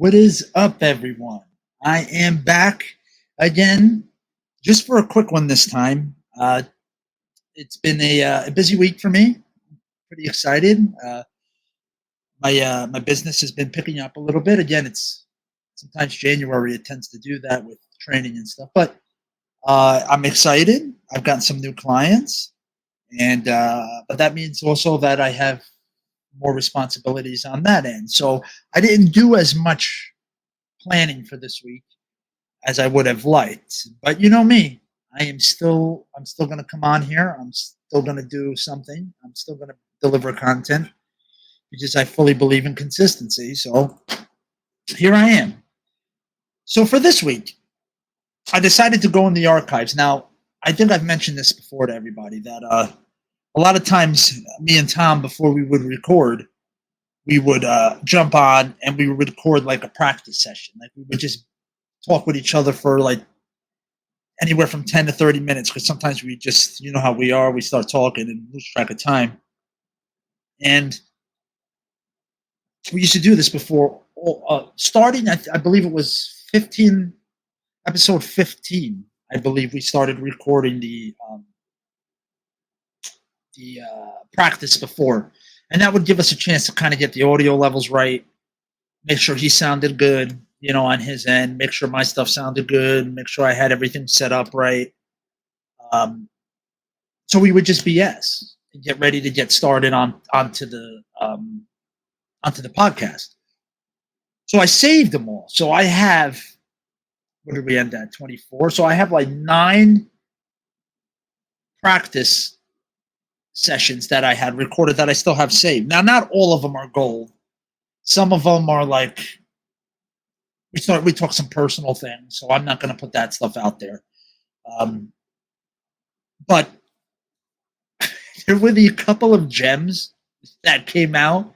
What is up, everyone? I am back again, just for a quick one this time. It's been a busy week for me. Pretty excited. My business has been picking up a little bit. Again, it's sometimes January. It tends to do that with training and stuff. But I'm excited. I've gotten some new clients, and but that means also that I have more responsibilities on that end. So I didn't do as much planning for this week as I would have liked. But you know me, I'm still going to come on here. I'm still going to do something. I'm still going to deliver content because I fully believe in consistency. So here I am. So for this week, I decided to go in the archives. Now, I think I've mentioned this before to everybody that a lot of times me and Tom, before we would record, we would jump on and we would record like a practice session. Like we would just talk with each other for like anywhere from 10 to 30 minutes because sometimes we just, you know how we are, we start talking and lose track of time. And we used to do this before, starting, I believe it was episode 15, I believe we started recording the practice before. And that would give us a chance to kind of get the audio levels right, make sure he sounded good, on his end, make sure my stuff sounded good, make sure I had everything set up right. So we would just BS and get ready to get started onto the podcast. So I saved them all. So I have, what did we end at? 24. So I have like 9 practice sessions that I had recorded that I still have saved. Now, not all of them are gold. Some of them are like, we talk some personal things, so I'm not going to put that stuff out there. But there were a couple of gems that came out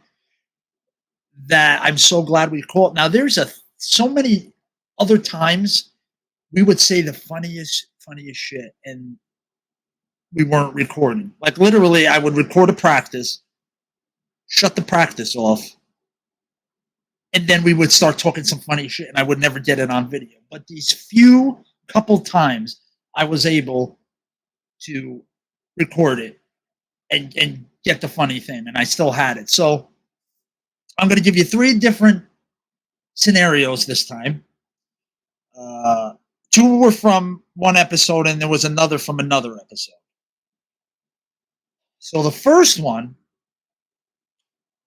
that I'm so glad we caught. Now, there's so many other times we would say the funniest shit, and we weren't recording. Like literally, I would record a practice, shut the practice off, and then we would start talking some funny shit, and I would never get it on video. But these couple times, I was able to record it and get the funny thing, and I still had it. So I'm going to give you 3 different scenarios this time. 2 were from one episode, and there was another from another episode. So the first one,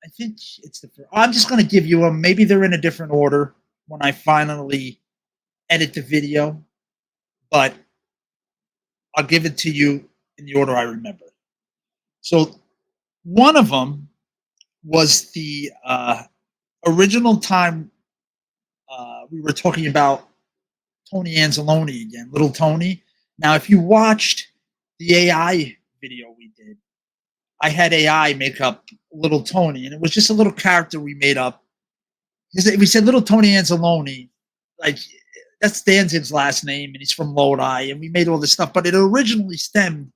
I think it's the first. I'm just going to give you them. Maybe they're in a different order when I finally edit the video, but I'll give it to you in the order I remember. So one of them was the original time we were talking about Tony Anzalone again, Little Tony. Now, if you watched the AI video we did, I had AI make up Little Tony, and it was just a little character we made up. We said Little Tony Anzalone, like that's Danzig's last name, and he's from Lodi, and we made all this stuff. But it originally stemmed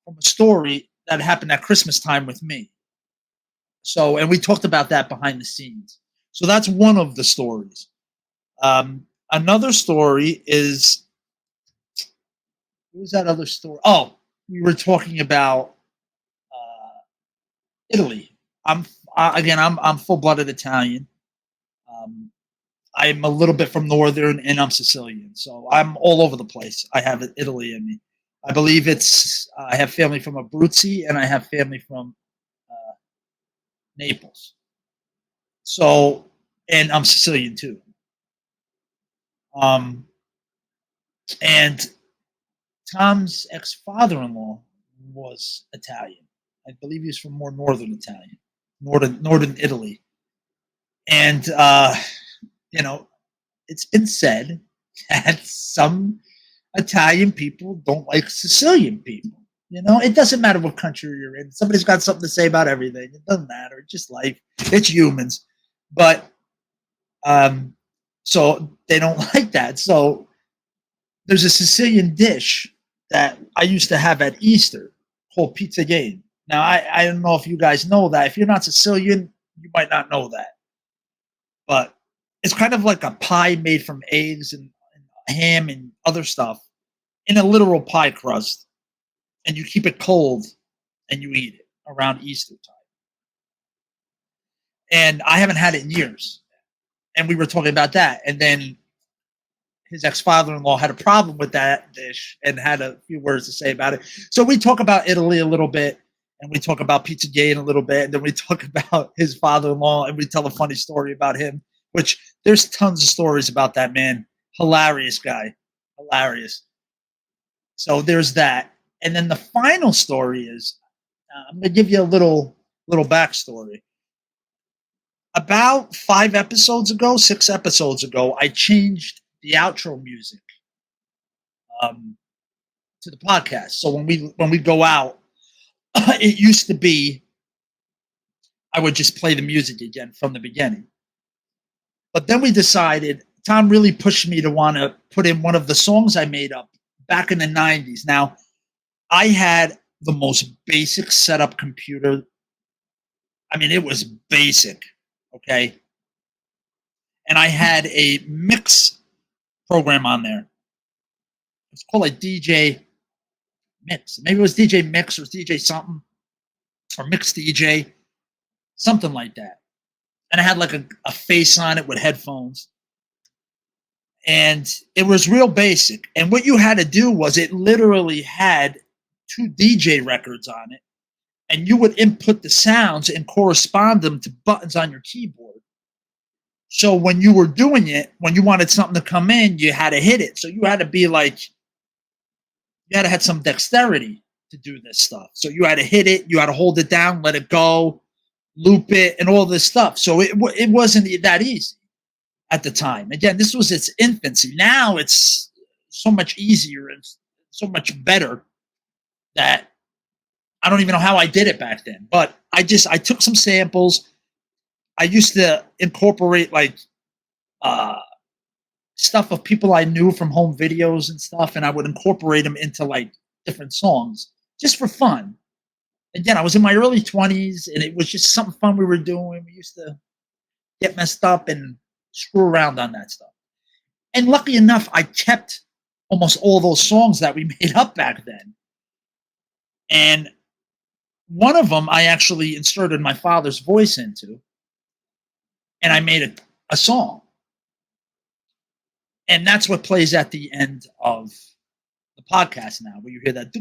from a story that happened at Christmas time with me. So, and we talked about that behind the scenes. So that's one of the stories. Another story is, what was that other story? Oh, we were talking about Italy. I'm full-blooded Italian. I'm a little bit from northern, and I'm Sicilian, so I'm all over the place. I have Italy in me. I believe I have family from Abruzzi, and I have family from Naples. So, and I'm Sicilian too. And Tom's ex-father-in-law was Italian. I believe he was from more northern Italian, northern Italy. And, it's been said that some Italian people don't like Sicilian people. It doesn't matter what country you're in. Somebody's got something to say about everything. It doesn't matter. It's just life. It's humans. But, so they don't like that. So there's a Sicilian dish that I used to have at Easter called Pizzagaina. Now, I don't know if you guys know that. If you're not Sicilian, you might not know that. But It's kind of like a pie made from eggs and ham and other stuff in a literal pie crust, and you keep it cold and you eat it around Easter time. And I haven't had it in years. And we were talking about that. And then his ex-father-in-law had a problem with that dish and had a few words to say about it. So we talk about Italy a little bit, and we talk about Pizzagaina a little bit, and then we talk about his father-in-law, and we tell a funny story about him, which there's tons of stories about that man. Hilarious guy. Hilarious. So there's that. And then the final story is, I'm going to give you a little backstory. About 6 episodes ago, I changed the outro music to the podcast. So when we go out, it used to be I would just play the music again from the beginning. But then we decided, Tom really pushed me to want to put in one of the songs I made up back in the 90s. Now, I had the most basic setup computer. I mean, it was basic, okay? And I had a mix program on there. It's called a DJ Mix. Maybe it was DJ Mix or DJ something, or Mix DJ, something like that. And I had like a face on it with headphones. And it was real basic. And what you had to do was it literally had 2 DJ records on it. And you would input the sounds and correspond them to buttons on your keyboard. So when you were doing it, when you wanted something to come in, you had to hit it. So you had to be like, you had to have some dexterity to do this stuff. So you had to hit it, you had to hold it down, let it go, loop it, and all this stuff. So it wasn't that easy at the time. Again, this was its infancy. Now it's so much easier and so much better that I don't even know how I did it back then. But I took some samples. I used to incorporate like stuff of people I knew from home videos and stuff, and I would incorporate them into like different songs just for fun. Again, I was in my early 20s, and it was just something fun we were doing. We used to get messed up and screw around on that stuff. And lucky enough, I kept almost all those songs that we made up back then. And one of them I actually inserted my father's voice into, and I made a song. And that's what plays at the end of the podcast now, where you hear that.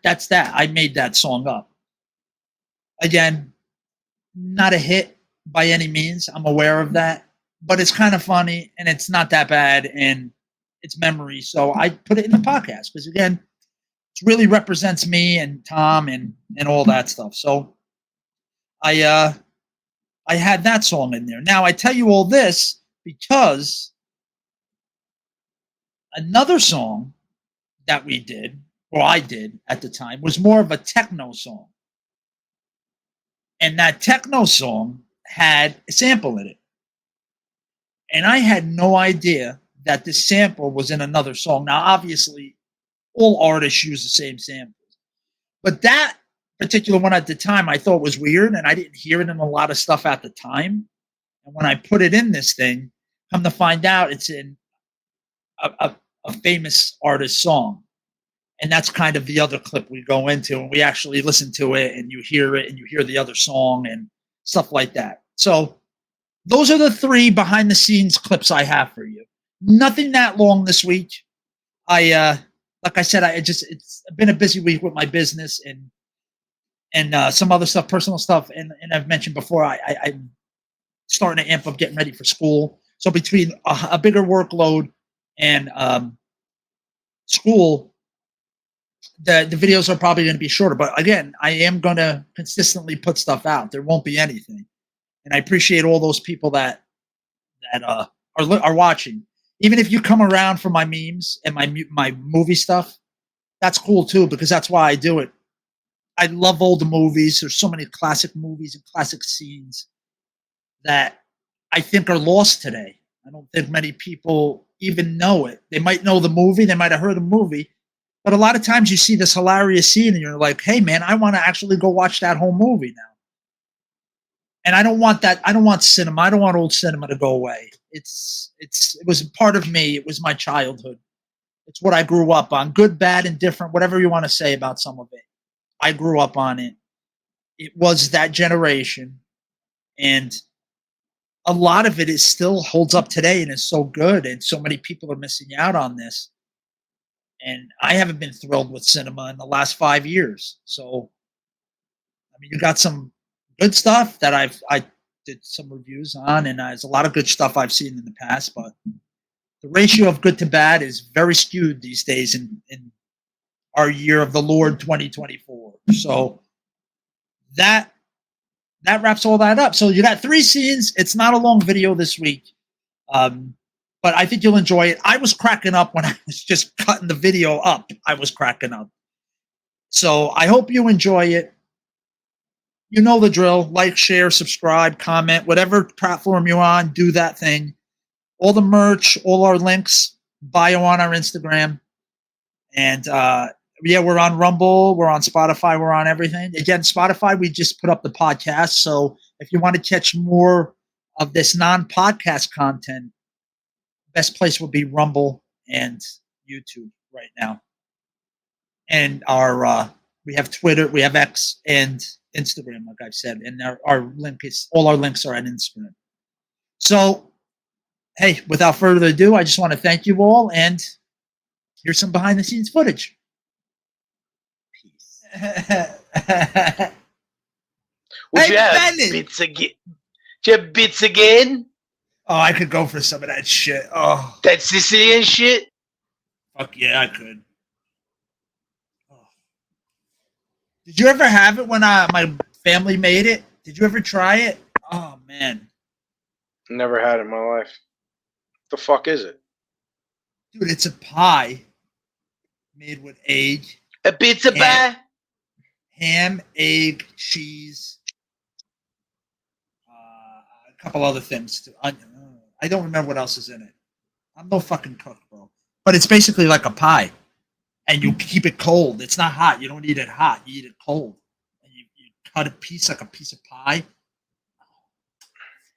That's that. I made that song up. Again, not a hit by any means. I'm aware of that. But it's kind of funny, and it's not that bad, and it's memory. So I put it in the podcast because, again, it really represents me and Tom and all that stuff. So I had that song in there. Now, I tell you all this because another song that we did, or I did at the time, was more of a techno song. And that techno song had a sample in it. And I had no idea that this sample was in another song. Now, obviously, all artists use the same samples. But that particular one at the time I thought was weird, and I didn't hear it in a lot of stuff at the time. And when I put it in this thing, come to find out it's in a famous artist song. And that's kind of the other clip we go into, and we actually listen to it, and you hear it, and you hear the other song and stuff like that. So those are the 3 behind the scenes clips I have for you. Nothing that long this week. Like I said, it's been a busy week with my business and some other stuff, personal stuff. And I've mentioned before, I'm starting to amp up getting ready for school. So between a bigger workload and school, the videos are probably going to be shorter. But again, I am going to consistently put stuff out. There won't be anything. And I appreciate all those people that are watching. Even if you come around for my memes and my movie stuff, that's cool too, because that's why I do it. I love old movies. There's so many classic movies and classic scenes that I think are lost today. I don't think many people even know it. They might know the movie. They might have heard the movie. But a lot of times you see this hilarious scene and you're like, hey, man, I want to actually go watch that whole movie now. And I don't want that. I don't want cinema. I don't want old cinema to go away. It was part of me. It was my childhood. It's what I grew up on. Good, bad, and different. Whatever you want to say about some of it, I grew up on it. It was that generation, and a lot of it is still holds up today and is so good. And so many people are missing out on this. And I haven't been thrilled with cinema in the last 5 years. So, I mean, you got some good stuff that I did some reviews on, and there's a lot of good stuff I've seen in the past, but the ratio of good to bad is very skewed these days in our year of the Lord 2024. So that wraps all that up. So you got 3 scenes. It's not a long video this week, but I think you'll enjoy it. I was cracking up when I was just cutting the video up. I was cracking up. So I hope you enjoy it. You know the drill. Like, share, subscribe, comment, whatever platform you're on, do that thing. All the merch, all our links, bio on our Instagram. And yeah, we're on Rumble, we're on Spotify, we're on everything. Again, Spotify, we just put up the podcast. So if you want to catch more of this non-podcast content, best place would be Rumble and YouTube right now. And our we have Twitter, we have X and Instagram, like I've said, and our link is all our links are on Instagram. So, hey, without further ado, I just want to thank you all, and here's some behind the scenes footage. Peace. Would you have bits again? Do you have bits again? Oh, I could go for some of that shit. Oh, that Sicilian shit. Fuck yeah, I could. Did you ever have it when my family made it? Did you ever try it? Oh, man. Never had it in my life. The fuck is it? Dude, it's a pie made with egg. A pizza pie? Ham, egg, cheese. A couple other things, too. I don't remember what else is in it. I'm no fucking cook, bro. But it's basically like a pie. And you keep it cold. It's not hot. You don't eat it hot. You eat it cold. And you cut a piece like a piece of pie.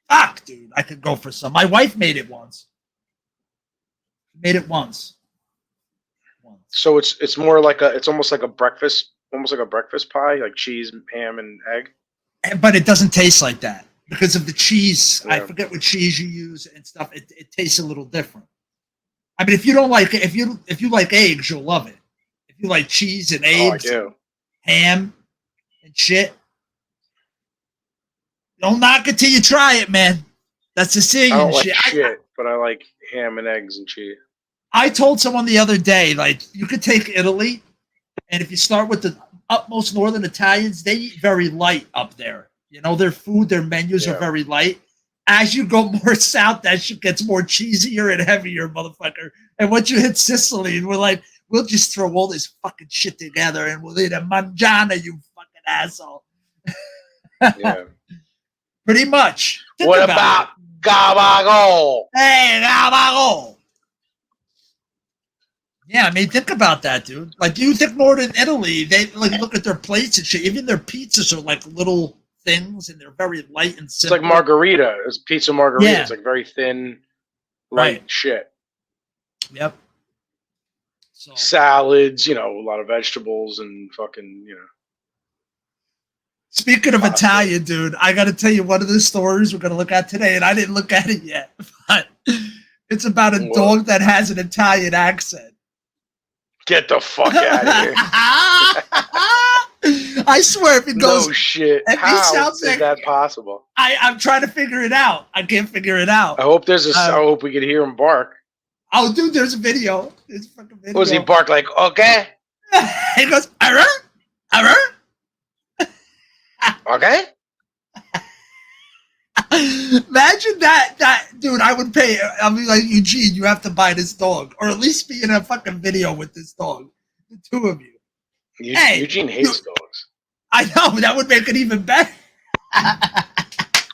Fuck, dude. I could go for some. My wife made it once. Made it once. So it's more like it's almost like a breakfast pie, like cheese, ham, and egg. But it doesn't taste like that because of the cheese. Yeah. I forget what cheese you use and stuff. It tastes a little different. I mean, if you don't like if you like eggs, you'll love it. If you like cheese and eggs, ham and shit, don't knock it till you try it, man. That's the Sicilian I don't like shit. But I like ham and eggs and cheese. I told someone the other day, like, you could take Italy, and if you start with the utmost northern Italians, they eat very light up there. You know, their food, their menus are very light. As you go more south, that shit gets more cheesier and heavier, motherfucker. And once you hit Sicily, and we're like, we'll just throw all this fucking shit together and we'll eat a mangiana, you fucking asshole. Yeah. Pretty much. What about gabago? Hey, gabago. Yeah, I mean, think about that, dude. Like, you think Northern Italy, they like look at their plates and shit. Even their pizzas are like little things, and they're very light and simple. It's like margarita. It's pizza margarita. Yeah. It's like very thin, light shit. Yep. So, salads, a lot of vegetables and fucking, Speaking of Italian, dude, I got to tell you one of the stories we're going to look at today, and I didn't look at it yet, but it's about a dog that has an Italian accent. Get the fuck out of here. I swear, if it goes... No shit. How is that possible? I'm trying to figure it out. I can't figure it out. I hope I hope we can hear him bark. Oh, dude, there's a video. There's a fucking video. Was he bark like, okay? He goes, arr, arr. Okay. Imagine that, dude. I would pay. I'll be like, Eugene, you have to buy this dog, or at least be in a fucking video with this dog. The two of you. Eugene hates dogs. I know, that would make it even better.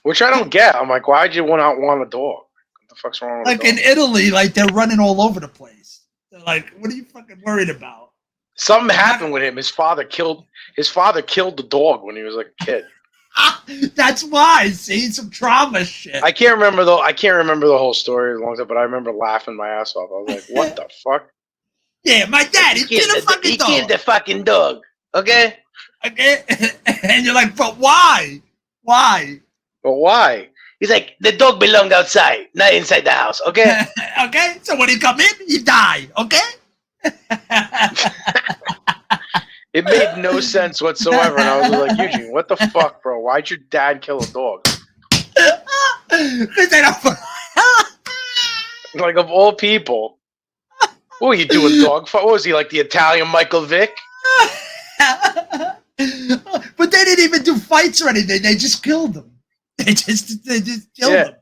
Which I don't get. I'm like, why'd you want a dog? What the fuck's wrong with like in Italy, like they're running all over the place. They're like, what are you fucking worried about? Something happened with him. His father killed the dog when he was like a kid. That's why. See, some trauma shit. I can't remember the whole story as long as, but I remember laughing my ass off. I was like, "What the fuck?" Yeah, my dad. He killed a fucking dog. He killed the fucking dog. Okay. Okay, and you're like, but why? Why? But why? He's like, the dog belonged outside, not inside the house. Okay. Okay. So when he come in, he die. Okay. It made no sense whatsoever, and I was like, Eugene, what the fuck, bro? Why'd your dad kill a dog? Because they don't. Like, of all people. What were you doing, dog? What was he, like the Italian Michael Vick? But they didn't even do fights or anything. They just killed them. They just killed them.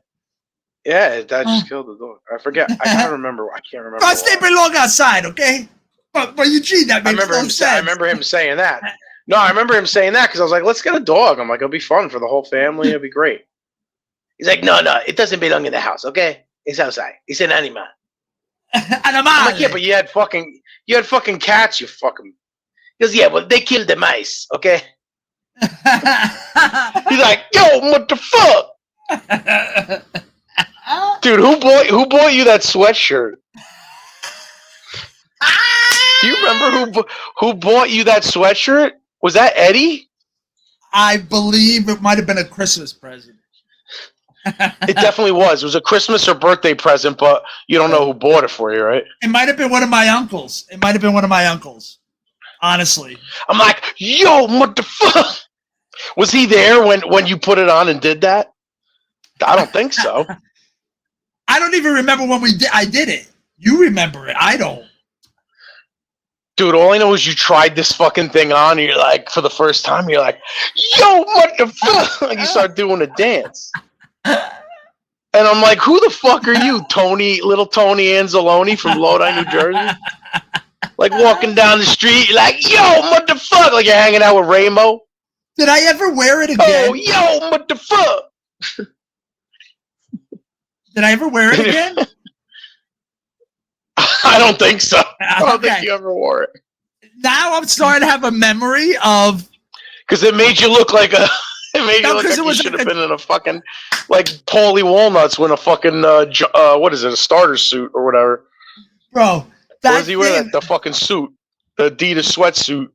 Yeah, dad just killed the dog. I forget. I can't remember. Because they belong outside, okay? But Eugene, that makes no sense. I remember him saying that. No, I remember him saying that because I was like, let's get a dog. I'm like, it'll be fun for the whole family. It'll be great. He's like, no, it doesn't belong in the house, okay? It's outside. It's an animal. I'm like, yeah, but you had fucking cats, you fucking. He goes, yeah, well, they killed the mice, okay? He's like, yo, what the fuck? Dude, who bought you that sweatshirt? Do you remember who bought you that sweatshirt? Was that Eddie? I believe it might have been a Christmas present. It definitely was. It was a Christmas or birthday present, but you don't know who bought it for you, right? It might have been one of my uncles. Honestly. I'm like, yo, what the fuck? Was he there when you put it on and did that? I don't think so. I don't even remember when I did it. You remember it. I don't. Dude, all I know is you tried this fucking thing on, and you're like, for the first time, you're like, yo, what the fuck? Like, you start doing a dance. And I'm like, who the fuck are you, little Tony Anzalone from Lodi, New Jersey? Like, walking down the street, like, yo, what the fuck? Like, you're hanging out with Ramo. Did I ever wear it again? Oh, yo, what the fuck? Did I ever wear it again? I don't think so. I don't think you ever wore it. Now I'm starting to have a memory of... Because it made you look like a... It made you look like you should have been in a fucking... Like, Paulie Walnuts in a fucking... what is it? A starter suit or whatever. Bro, that or is he wearing the fucking suit? The Adidas sweatsuit.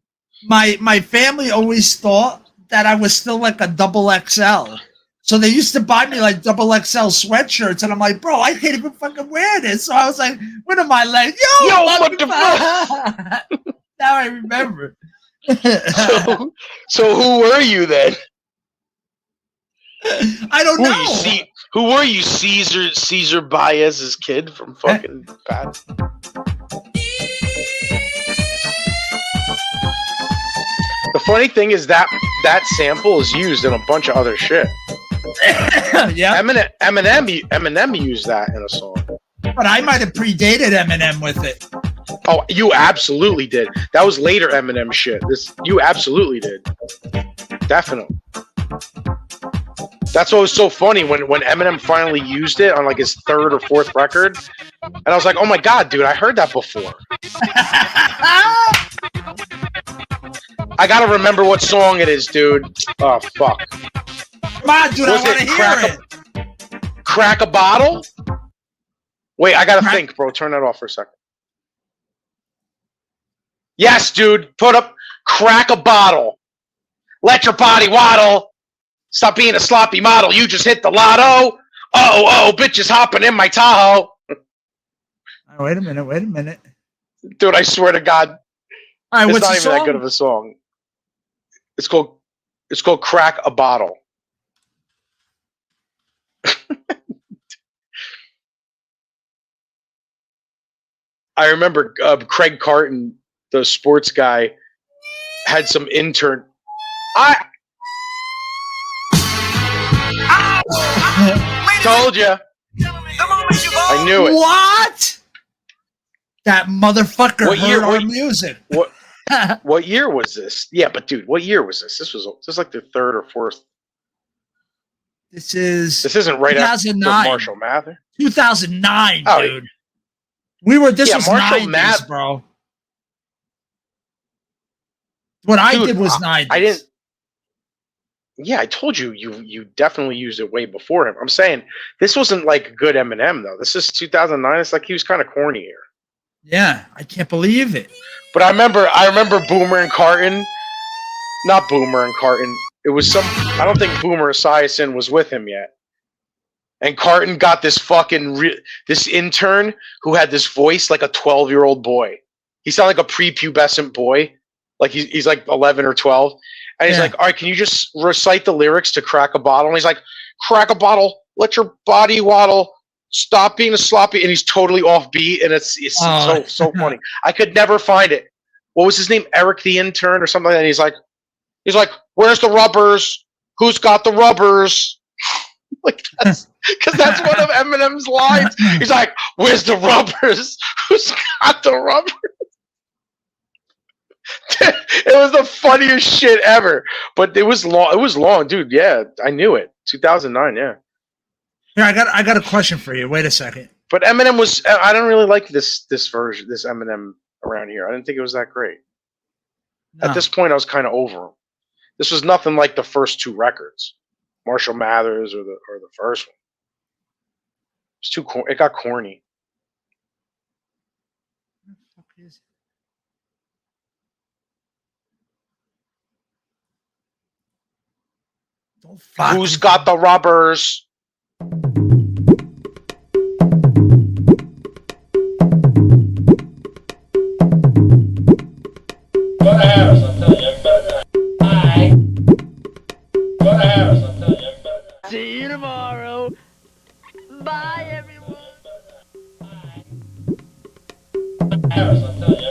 My family always thought that I was still like a double XL. So they used to buy me like double XL sweatshirts, and I'm like, bro, I can't even fucking wear this. So I was like, what am I like? Yo, what the fuck? Now I remember. So who were you then? I don't know. Who were you? Caesar Baez's kid from fucking Pat? The funny thing is that sample is used in a bunch of other shit. Yeah. Eminem used that in a song. But I might have predated Eminem with it. Oh, you absolutely did. That was later Eminem shit. You absolutely did. Definitely. That's what was so funny when Eminem finally used it on like his third or fourth record. And I was like, oh my God, dude, I heard that before. I gotta remember what song it is, dude. Oh, fuck. Come on, dude, I want to hear it. Crack a bottle? Wait, I gotta think, bro. Turn that off for a second. Yes, dude. Crack a bottle. Let your body waddle. Stop being a sloppy model. You just hit the lotto. Oh, bitches hopping in my Tahoe. Wait a minute. Dude, I swear to God. All right, it's not even that good of a song. It's called Crack a Bottle. I remember Craig Carton, the sports guy, had some intern. Told you. I knew it. What? That motherfucker heard our music. What year was this? Yeah, but dude, what year was this? This was like the third or fourth. This isn't right after Marshall Mathers. 2009, dude. This was Marshall 90s, bro. What I did was 90s. Yeah, I told you, you definitely used it way before him. I'm saying this wasn't like good Eminem though. This is 2009. It's like he was kind of corny here. Yeah, I can't believe it. But I remember Boomer and Carton. Not Boomer and Carton. It was some. I don't think Boomer Esiason was with him yet. And Carton got this this intern who had this voice like a 12-year-old boy. He sounded like a prepubescent boy, like he's like 11 or 12. And he's like, all right, can you just recite the lyrics to Crack a Bottle? And he's like, crack a bottle, let your body waddle, stop being a sloppy. And he's totally off beat. And it's so funny. I could never find it. What was his name? Eric the intern or something like that. And he's like, where's the rubbers? Who's got the rubbers? Like because that's one of Eminem's lines. He's like, where's the rubbers? Who's got the rubbers? It was the funniest shit ever. But it was long, dude. Yeah, I knew it. 2009, yeah. Here, I got a question for you. Wait a second. But Eminem was I don't really like this version, this Eminem around here. I didn't think it was that great. No. At this point I was kind of over him. This was nothing like the first two records. Marshall Mathers or the first one. It's too it got corny. Who's got the rubbers? Go to Harris, I'm telling you, I'm better. Bye. Go to Harris, I'm telling you, I'm better. See you tomorrow. Bye, everyone. Harris, I'm telling you.